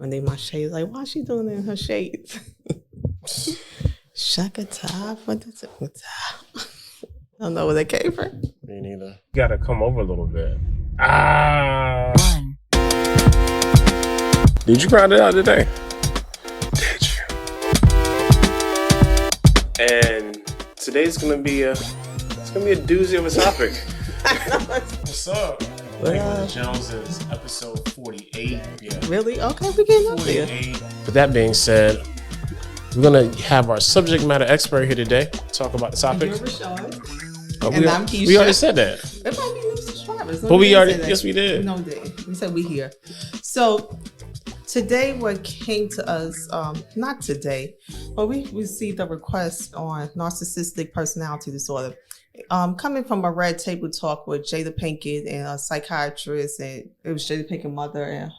And then my shades like, why is she doing it in her shades? Shaka top for the top. I don't know where that came from. Me neither. You gotta come over a little bit. Ah. Did you grind it out today? Did you? And today's gonna be a doozy of a topic. What's up? Nicholas Jones's episode 48. Yeah. Really? Okay, we're getting up there. 48. With that being said, we're gonna have our subject matter expert here today talk about the topic. You're Rashad. And I'm Keisha. We already said that. It might be new subscribers. But we already, yes, we did. No, we did. We said we here. So today, what came to us, not today, but we received a request on narcissistic personality disorder. Coming from a red table talk with Jada Pinkett and a psychiatrist, and it was Jada Pinkett's mother and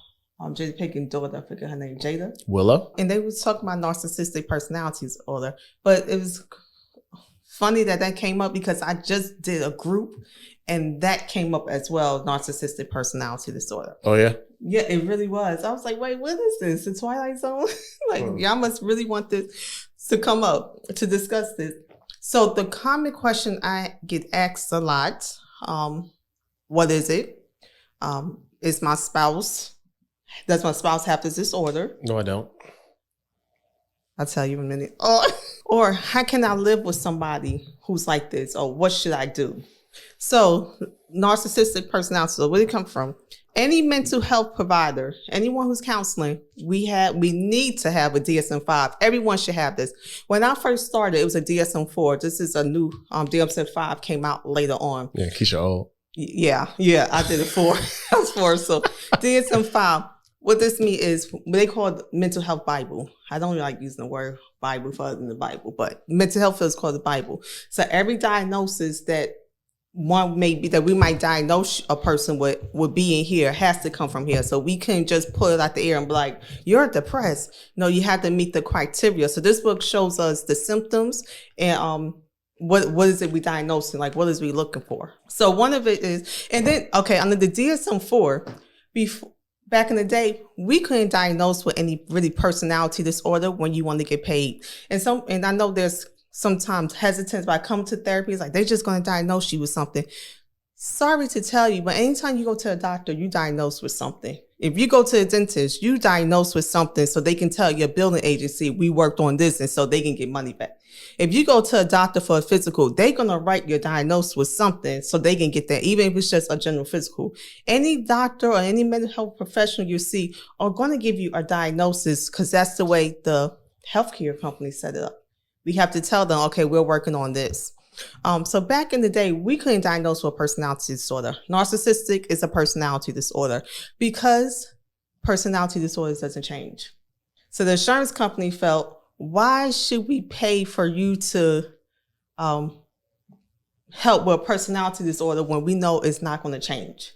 Jada Pinkett's daughter, I forget her name, Jada. Willow. And they was talking about narcissistic personality disorder, but it was funny that came up because I just did a group and that came up as well, narcissistic personality disorder. Oh yeah? Yeah, it really was. I was like, wait, what is this? The Twilight Zone? Y'all must really want this to come up to discuss this. So the common question I get asked a lot, what is it? Is my spouse, does my spouse have this disorder? No, I don't. I'll tell you in a minute. Or how can I live with somebody who's like this? Or what should I do? So narcissistic personality, so where did it come from? Any mental health provider, anyone who's counseling, we need to have a DSM-5. Everyone should have this. When I first started, it was a DSM-4. This is a new DSM-5 came out later on. Yeah, Keisha old. Yeah, I did it 4. I was 4. So DSM-5. What this means is what they call the mental health Bible. I don't like using the word Bible for other than the Bible, but mental health is called the Bible. So every diagnosis that one may be that we might diagnose a person with be in here has to come from here. So we couldn't just pull it out the air and be like, you're depressed. No, you have to meet the criteria. So this book shows us the symptoms and what is it we diagnosing? Like, what is we looking for? So one of it is, and then, okay, under the DSM-4, back in the day, we couldn't diagnose with any really personality disorder when you want to get paid. And I know there's sometimes hesitance by coming to therapy. It's like, they're just going to diagnose you with something. Sorry to tell you, but anytime you go to a doctor, you diagnose with something. If you go to a dentist, you diagnose with something so they can tell your billing agency, we worked on this, and so they can get money back. If you go to a doctor for a physical, they're going to write your diagnosis with something so they can get that, even if it's just a general physical. Any doctor or any mental health professional you see are going to give you a diagnosis because that's the way the healthcare company set it up. We have to tell them, okay, we're working on this. So back in the day, we couldn't diagnose with a personality disorder. Narcissistic is a personality disorder because personality disorders doesn't change. So the insurance company felt, why should we pay for you to help with a personality disorder when we know it's not going to change?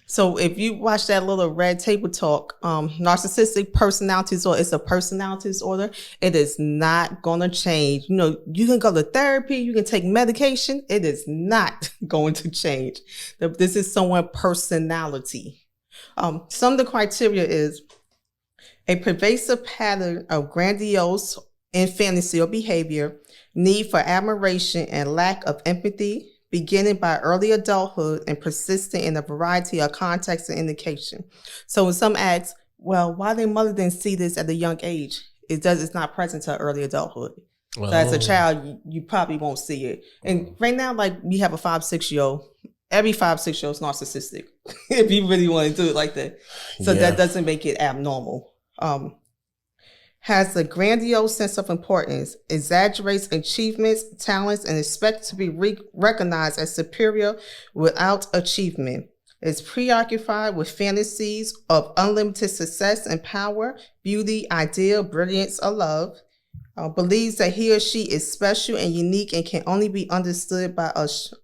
So if you watch that little red table talk, narcissistic personality disorder, it's a personality disorder. It is not going to change. You know, you can go to therapy, you can take medication. It is not going to change. This is someone's personality. Some of the criteria is a pervasive pattern of grandiose and fantasy or behavior, need for admiration and lack of empathy, beginning by early adulthood and persisting in a variety of contexts and indication. So when some ask, well, why their mother didn't see this at a young age? It's not present to early adulthood. Well, so as a child, you probably won't see it. And right now, like we have a 5-6-year-old, every 5-6-year-old is narcissistic, if you really want to do it like that. So that doesn't make it abnormal. Has a grandiose sense of importance, exaggerates achievements, talents, and expects to be recognized as superior without achievement. Is preoccupied with fantasies of unlimited success and power, beauty, ideal, brilliance, or love. Believes that he or she is special and unique and can only be understood by us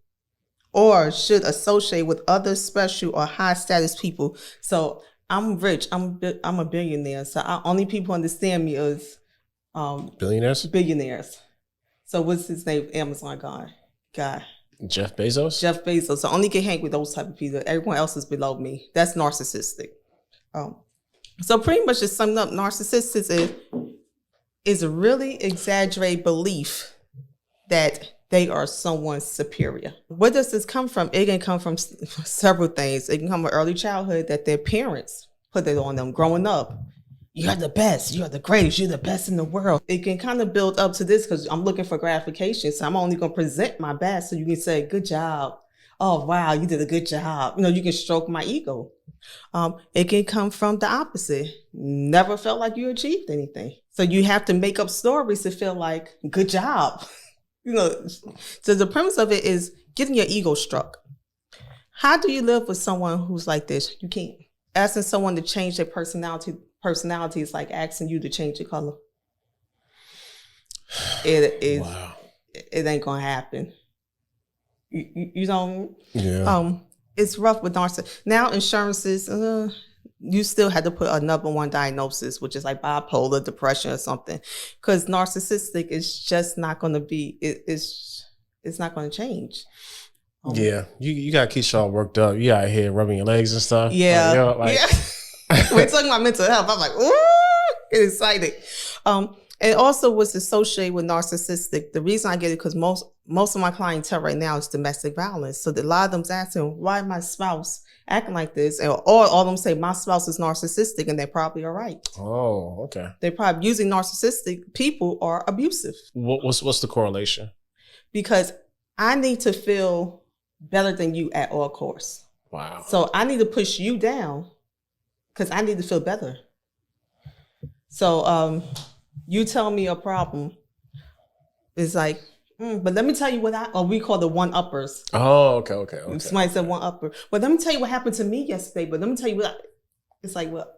or should associate with other special or high status people. So I'm rich. I'm a billionaire. So only people understand me as billionaires. So what's his name? Amazon guy. Jeff Bezos. So I only can hang with those type of people. Everyone else is below me. That's narcissistic. So pretty much just summing up, narcissistic is a really exaggerated belief that they are someone superior. Where does this come from? It can come from several things. It can come from early childhood that their parents put it on them growing up. You're the best. You're the greatest. You're the best in the world. It can kind of build up to this because I'm looking for gratification. So I'm only going to present my best so you can say, good job. Oh, wow, you did a good job. You know, you can stroke my ego. It can come from the opposite. Never felt like you achieved anything. So you have to make up stories to feel like, good job. You know, so the premise of it is getting your ego struck. How do you live with someone who's like this? You can't. Asking someone to change their personality is like asking you to change your color. It ain't gonna happen. You don't. Yeah. It's rough with narcissism. Now insurances, you still had to put a number one diagnosis, which is like bipolar, depression, or something, because narcissistic is just not going to be. It's not going to change. Yeah, you got Keisha all worked up. You out here rubbing your legs and stuff. Yeah, yeah. We're talking about mental health. I'm like, ooh, get excited. And also was associated with narcissistic. The reason I get it because most of my clientele right now is domestic violence. So a lot of them's asking, why my spouse acting like this? And all of them say my spouse is narcissistic, and they probably are right. Oh, okay. They're probably using narcissistic people are abusive. What's the correlation? Because I need to feel better than you at all costs. Wow. So I need to push you down because I need to feel better. So you tell me a problem. It's like, but let me tell you what we call the one-uppers. Oh, okay. Somebody said one-upper. But let me tell you what happened to me yesterday. But let me tell you it's like, well,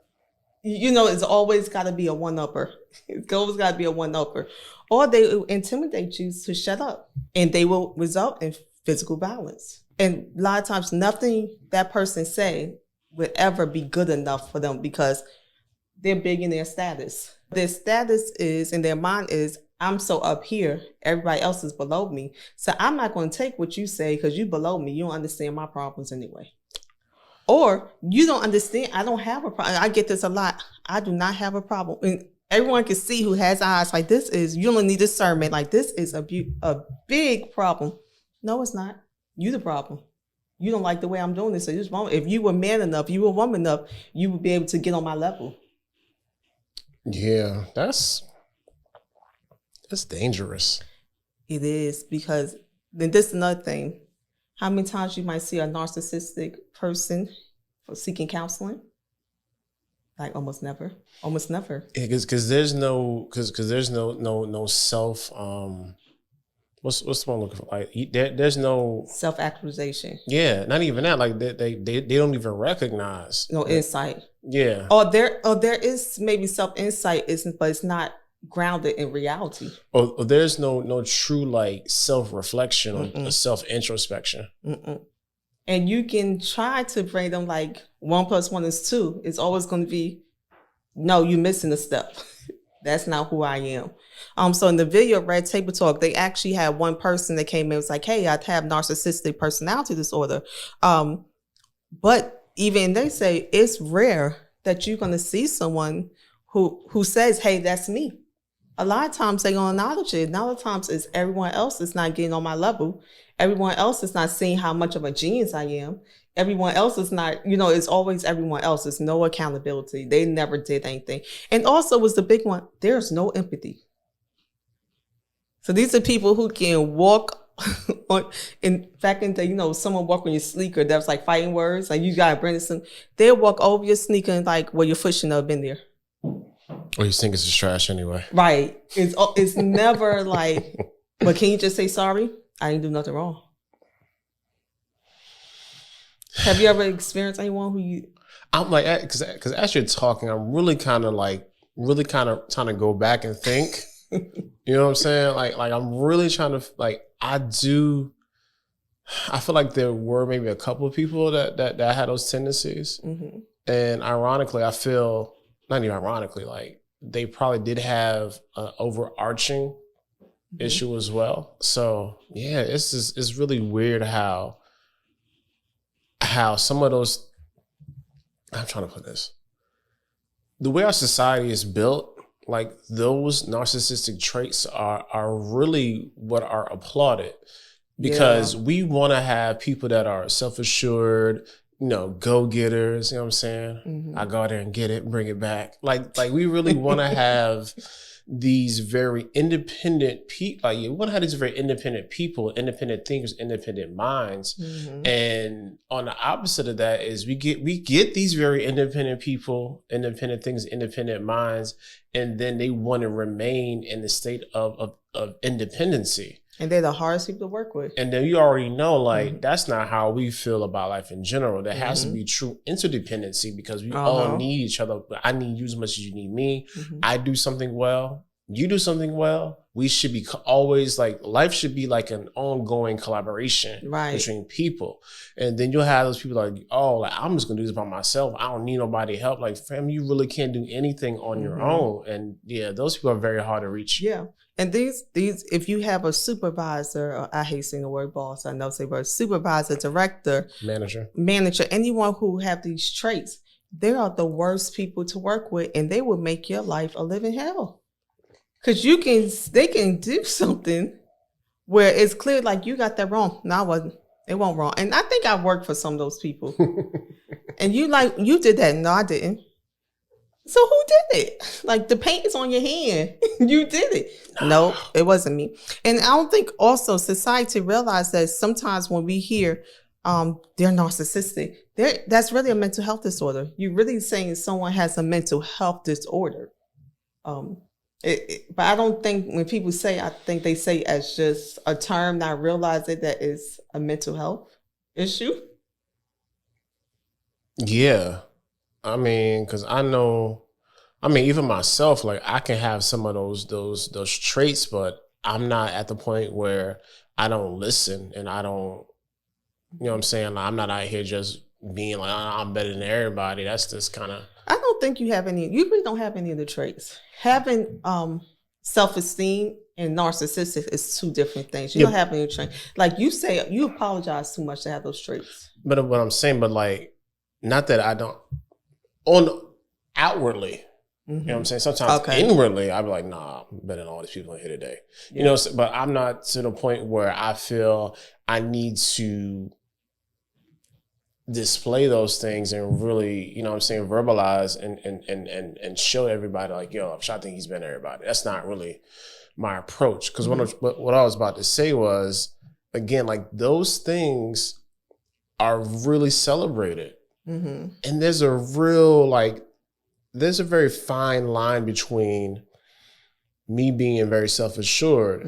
you know, it's always got to be a one-upper. It's always got to be a one-upper. Or they will intimidate you to shut up. And they will result in physical violence. And a lot of times, nothing that person say would ever be good enough for them because they're big in their status. Their status is, in their mind is, I'm so up here, everybody else is below me. So I'm not going to take what you say because you below me. You don't understand my problems anyway. Or you don't understand, I don't have a problem. I get this a lot. I do not have a problem. And everyone can see who has eyes like this is, you don't need discernment. Like this is a big problem. No, it's not. You the problem. You don't like the way I'm doing this. So you're wrong. If you were man enough, you were woman enough, you would be able to get on my level. Yeah, that's dangerous. It is, because then this is another thing. How many times you might see a narcissistic person for seeking counseling? Like almost never. Almost never. Because there's no self. What's the one I'm looking for? Like there's no Self-actualization. Yeah, not even that. Like they don't even recognize no insight. Yeah. Or there is maybe self-insight, but it's not grounded in reality. Or there's no true like self-reflection or self-introspection. And you can try to bring them like 1 + 1 is 2. It's always going to be, no, you're missing a step. That's not who I am. So in the video Red Table Talk, they actually had one person that came in and was like, hey, I have narcissistic personality disorder. But even they say it's rare that you're going to see someone who says, hey, that's me. A lot of times they don't acknowledge it. A lot of times it's everyone else is not getting on my level. Everyone else is not seeing how much of a genius I am. Everyone else is not, it's always everyone else. There's no accountability. They never did anything. And also was the big one, there's no empathy. So these are people who can walk on, in fact, someone walk on your sneaker, that was like fighting words, like you got to bring this in. They'll walk over your sneaker and like, well, your foot shouldn't have been there. Or you think it's just trash anyway. Right. It's never like, but can you just say sorry? I didn't do nothing wrong. Have you ever experienced anyone who you... I'm like, because as you're talking, I'm really kind of trying to go back and think. You know what I'm saying? Like I'm really trying to, like, I feel like there were maybe a couple of people that had those tendencies. Mm-hmm. And ironically, I feel, not even ironically, like they probably did have an overarching issue as well. So yeah, it's really weird how some of those, I'm trying to put this, the way our society is built, like those narcissistic traits are really what are applauded, because we want to have people that are self-assured, go-getters, you know what I'm saying? I go out there and get it, bring it back. Like we really want to have these very independent people. Like, you want to have these very independent people, independent thinkers, independent minds. And on the opposite of that is we get these very independent people, independent things, independent minds, and then they want to remain in the state of independency. And they're the hardest people to work with. And then you already know, like, that's not how we feel about life in general. There has to be true interdependency, because we all need each other. I need you as much as you need me. I do something well, you do something well. We should be always like, life should be like an ongoing collaboration between people. And then you'll have those people like, oh, like, I'm just gonna do this by myself. I don't need nobody help. Like, fam, you really can't do anything on your own. And yeah, those people are very hard to reach. Yeah. And these, if you have a supervisor, or I hate saying the word boss, I know say word supervisor, director, manager, anyone who have these traits, they are the worst people to work with, and they will make your life a living hell. Because they can do something where it's clear, like, you got that wrong. No, I wasn't. It wasn't wrong. And I think I worked for some of those people. And you did that. No, I didn't. So who did it? Like, the paint is on your hand. You did it. No, it wasn't me. And I don't think also society realized that sometimes when we hear they're narcissistic, that's really a mental health disorder. You're really saying someone has a mental health disorder. But I don't think when people say, I think they say as just a term, not realizing that it's a mental health issue. Yeah. I mean, because even myself, like, I can have some of those traits, but I'm not at the point where I don't listen, and I don't, you know what I'm saying? Like, I'm not out here just being like, I'm better than everybody. That's just kind of. I don't think you really don't have any of the traits. Having self-esteem and narcissistic is two different things. You don't have any traits. Like you say, you apologize too much to have those traits. But what I'm saying, but like, not that I don't. Outwardly, you know what I'm saying? Sometimes inwardly, I'd be like, nah, I'm better than all these people in here today. You know, but I'm not to the point where I feel I need to display those things and really, you know what I'm saying, verbalize and show everybody, like, yo, I think he's better than everybody. That's not really my approach. Because what I was about to say was, again, like, those things are really celebrated. And there's a very fine line between me being very self-assured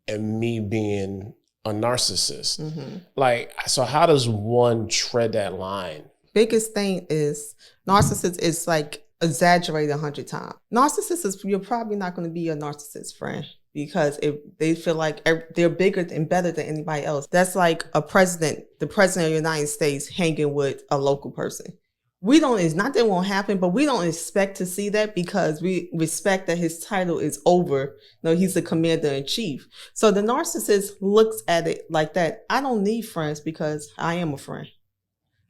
and me being a narcissist. Like, so how does one tread that line? Biggest thing is narcissist is like exaggerated 100 times. Narcissists, you're probably not going to be a narcissist friend, because they feel like they're bigger and better than anybody else. That's like the president of the United States hanging with a local person. It's not that it won't happen, but we don't expect to see that, because we respect that his title is over. No, he's the commander in chief. So the narcissist looks at it like that. I don't need friends because I am a friend.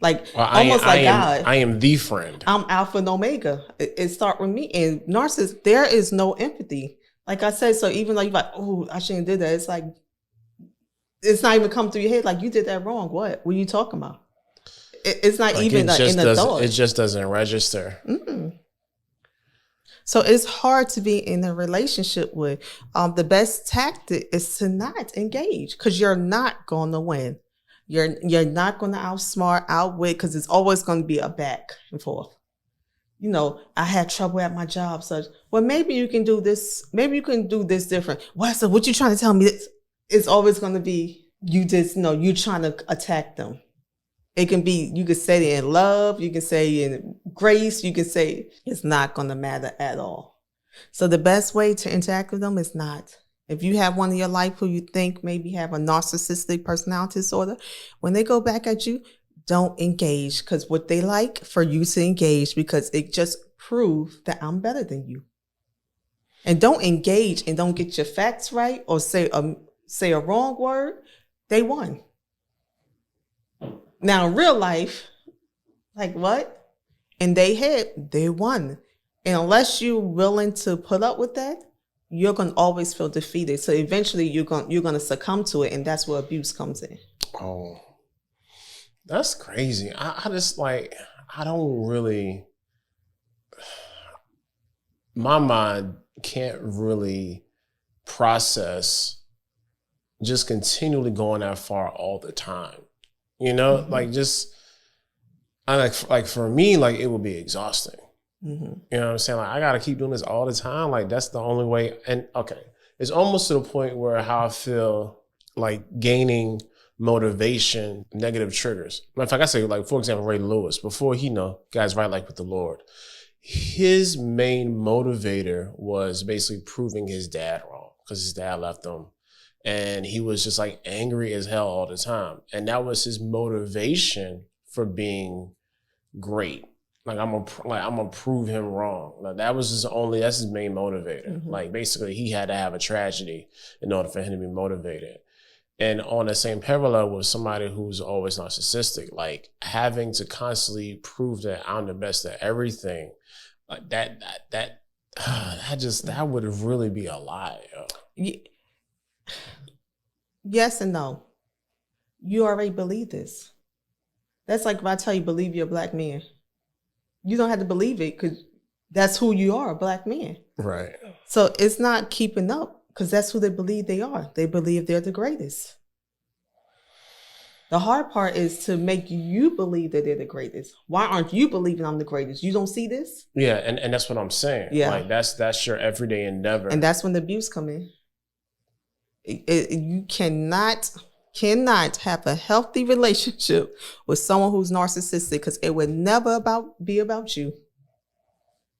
Like, God. I am the friend. I'm Alpha and Omega. It starts with me. And narcissist, there is no empathy. Like I said, so even though you're like, oh, I shouldn't do that, it's like, it's not even come through your head. Like, you did that wrong. What were you talking about? It's not like, even in the thought. It just doesn't register. So it's hard to be in a relationship with. The best tactic is to not engage, because you're not going to win. You're not going to outsmart, outwit, because it's always going to be a back and forth. You know, I had trouble at my job, such. Well, maybe you can do this. Maybe you can do this different. So what you trying to tell me? It's always going to be you you trying to attack them. It can be, you can say it in love, you can say in grace, you can say it's not going to matter at all. So the best way to interact with them is not. If you have one in your life who you think maybe have a narcissistic personality disorder, when they go back at you, don't engage, because what they like for you to engage, because it just proves that I'm better than you. And don't engage and don't get your facts right or say a wrong word, they won. Now, in real life, like what? in their head, they won. And unless you're willing to put up with that, you're gonna always feel defeated. So eventually you're gonna succumb to it, and that's where abuse comes in. Oh, that's crazy. I just like, I don't really, my mind can't really process just continually going that far all the time. You know, like just, I like for me, like it would be exhausting. You know what I'm saying? Like I gotta keep doing this all the time. Like that's the only way. And okay, it's almost to the point where how I feel like gaining motivation, negative triggers. Matter of fact, I say like, for example, Ray Lewis, before he guys right like with the Lord, his main motivator was basically proving his dad wrong because his dad left him. And he was just like angry as hell all the time. And that was his motivation for being great. Like I'm gonna prove him wrong. Like that's his main motivator. Like basically he had to have a tragedy in order for him to be motivated. And on the same parallel with somebody who's always narcissistic, like having to constantly prove that I'm the best at everything, like that would really be a lie. Yo. Yes and no. You already believe this. That's like if I tell you believe you're a black man. You don't have to believe it because that's who you are, a black man. Right. So it's not keeping up because that's who they believe they are. They believe they're the greatest. The hard part is to make you believe that they're the greatest. Why aren't you believing I'm the greatest? You don't see this? Yeah, and that's what I'm saying. Yeah. Like that's your everyday endeavor. And that's when the abuse come in. You cannot have a healthy relationship with someone who's narcissistic because it would never be about you.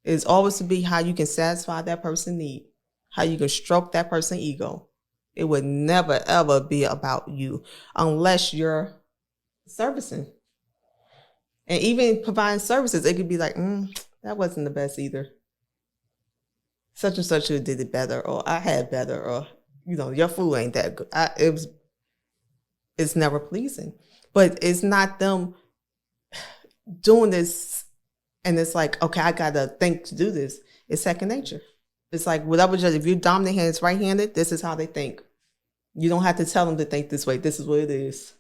It's always to be how you can satisfy that person's need, how you can stroke that person's ego. It would never, ever be about you unless you're servicing. And even providing services, it could be like, that wasn't the best either. Such and such who did it better, or I had better, or, your food ain't that good. It's never pleasing. But it's not them doing this and it's like, okay, I got to think to do this. It's second nature. It's like whatever judge, if you're dominant handed, right-handed, this is how they think. You don't have to tell them to think this way. This is what it is.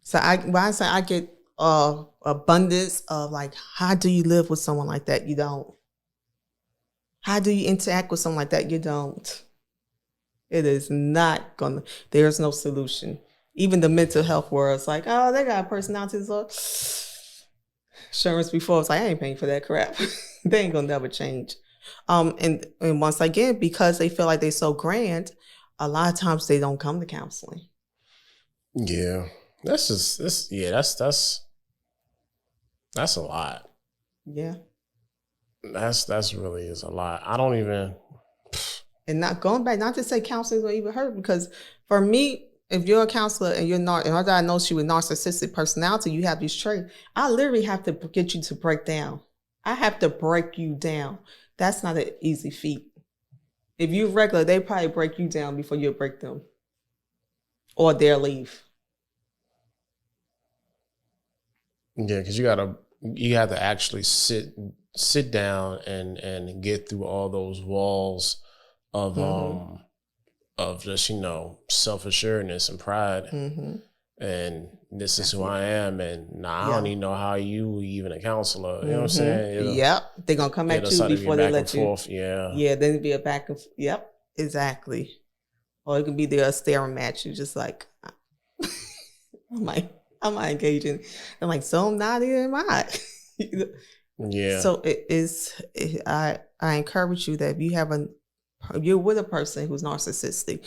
So when I say I get abundance of like, how do you live with someone like that? You don't. How do you interact with someone like that? You don't. It is not gonna, there's no solution. Even the mental health world, it's like, oh, they got personality disorder. Insurance before, it's like, I ain't paying for that crap. They ain't gonna never change. And once again, because they feel like they're so grand, a lot of times they don't come to counseling. Yeah. That's a lot. Yeah. That's really is a lot. I don't even. And not going back, not to say counseling will even hurt, because for me, if you're a counselor and you're not, and I diagnose you with narcissistic personality, you have these traits, I literally have to get you to break down. I have to break you down. That's not an easy feat. If you're regular, they probably break you down before you break them. Or they'll leave. Yeah, because you have to actually sit down and get through all those walls of just, self-assuredness and pride. And this is who I am, and I don't even know how you even a counselor. You know what I'm saying? Yep. They're going to come at you before they let you. Yeah. Yeah, then it'd be a back and forth. Yep, exactly. Or it could be there staring at you, just like, I'm not engaging. I'm like, so I'm not here, am I? Yeah. So I encourage you that if you're with a person who's narcissistic,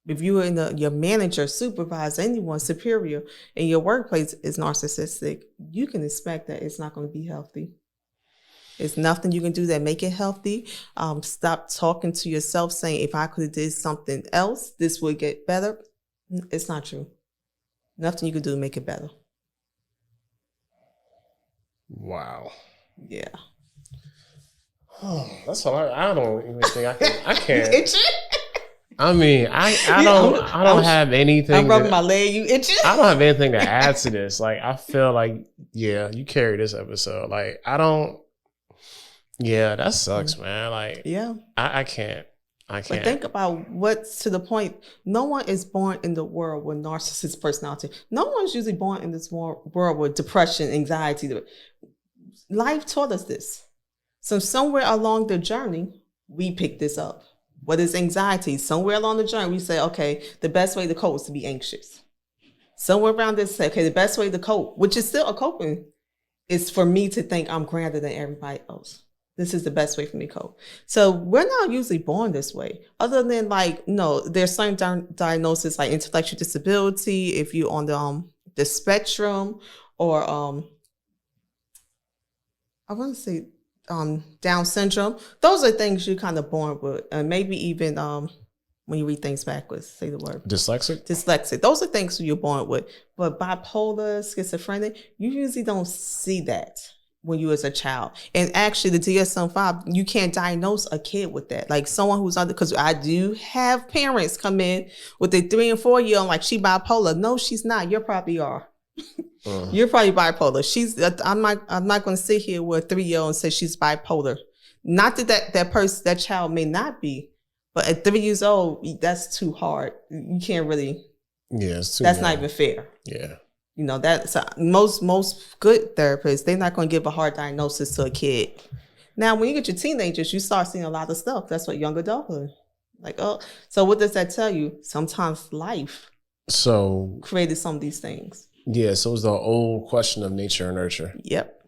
if you're in your manager, supervisor, anyone superior in your workplace is narcissistic, you can expect that it's not going to be healthy. There's nothing you can do that make it healthy. Stop talking to yourself saying, if I could have did something else, this would get better. It's not true. Nothing you can do to make it better. Wow. Yeah. Oh, that's all I don't even think I can. I mean, I don't have anything. I'm rubbing my leg. You itching? I don't have anything to add to this. Like, I feel like, yeah, you carry this episode. Like, I don't. Yeah, that sucks, man. Like, Yeah. I can't. But think about what's to the point. No one is born in the world with narcissist personality. No one's usually born in this world with depression, anxiety. Life taught us this. So somewhere along the journey, we pick this up. What is anxiety? Somewhere along the journey, we say, okay, the best way to cope is to be anxious. Somewhere around this, say, okay, the best way to cope, which is still a coping, is for me to think I'm grander than everybody else. This is the best way for me to cope. So we're not usually born this way. Other than like, no, there's certain diagnoses like intellectual disability, if you're on the spectrum, or I want to say Down syndrome. Those are things you're kind of born with. And maybe even when you read things backwards, say the word. Dyslexic. Those are things you're born with. But bipolar, schizophrenic, you usually don't see that when you as a child. And actually the DSM-5, you can't diagnose a kid with that. Like someone who's under, because I do have parents come in with a 3 and 4 year old, like she bipolar. No, she's not. You probably are. You're probably bipolar. I'm not going to sit here with a 3-year-old and say she's bipolar. Not that child may not be, but at 3 years old, that's too hard. You can't really. Yeah, it's too. That's not even fair. Yeah. You know, that's most good therapists, they're not going to give a hard diagnosis to a kid. Now, when you get your teenagers, you start seeing a lot of stuff. That's what young adulthood. Like, oh, so what does that tell you? Sometimes life created some of these things. Yeah, so it's the old question of nature and nurture. Yep.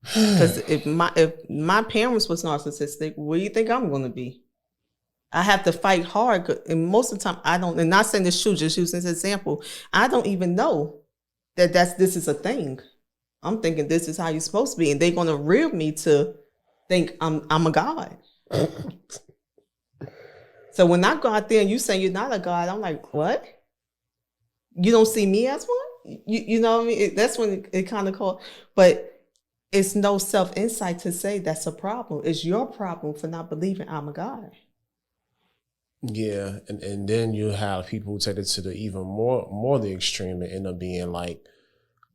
Because if my parents was narcissistic, what do you think I'm going to be? I have to fight hard, and most of the time I don't. And not saying this true, just using this example, I don't even know that this is a thing. I'm thinking this is how you're supposed to be, and they're going to rear me to think I'm a god. So when I go out there and you say you're not a god, I'm like, what? You don't see me as one? You know what I mean? That's when it kind of called, but it's no self-insight to say that's a problem. It's your problem for not believing I'm a god. Yeah, and then you have people who take it to the even more the extreme and end up being like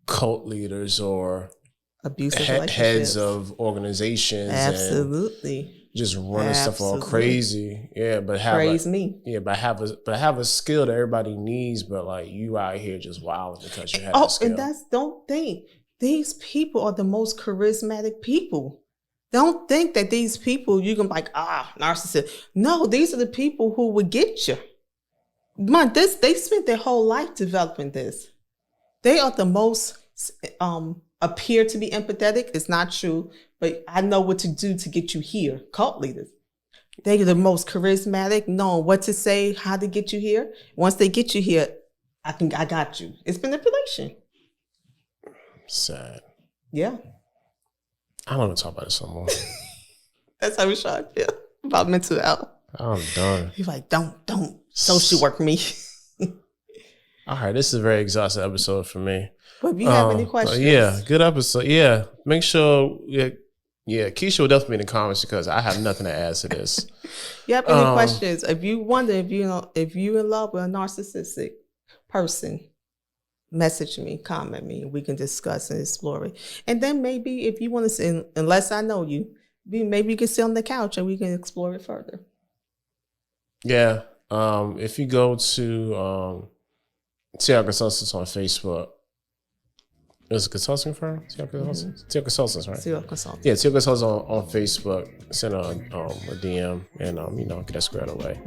cult leaders or abusive heads of organizations. Absolutely. And just running stuff all crazy. Yeah, but have a skill that everybody needs, but like you out here just wild because you have that skill. And don't think these people are the most charismatic people. Don't think that these people, you can be like, narcissist. No, these are the people who would get you. They spent their whole life developing this. They are the most appear to be empathetic. It's not true, but I know what to do to get you here. Cult leaders. They are the most charismatic, know what to say, how to get you here. Once they get you here, I got you. It's manipulation. Sad. Yeah. I don't want to talk about this no more. That's how we try to feel about mental health. I'm done. He's like, don't social work me. All right, this is a very exhaustive episode for me. But if you have any questions. Yeah, good episode. Yeah, make sure, Keisha will definitely be in the comments because I have nothing to add to this. You have any questions? If you wonder if you're in love with a narcissistic person, message me, comment me, and we can discuss and explore it. And then maybe if you want to sit, unless I know you, maybe you can sit on the couch and we can explore it further. Yeah. If you go to TL Consultants on Facebook, it's a consulting firm? TL Consultants, right? TL Consultants. Yeah, TL Consultants on Facebook. Send a DM and, get that squared away.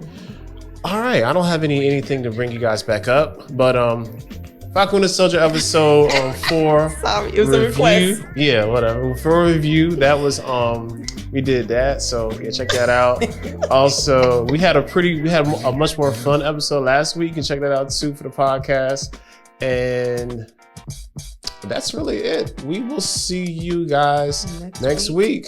All right. I don't have anything to bring you guys back up, but Falcon the Soldier episode 4. Sorry, it was a request. Yeah, whatever. For a review, that was we did that. So yeah, check that out. Also, we had a much more fun episode last week. You can check that out too for the podcast. And that's really it. We will see you guys next week.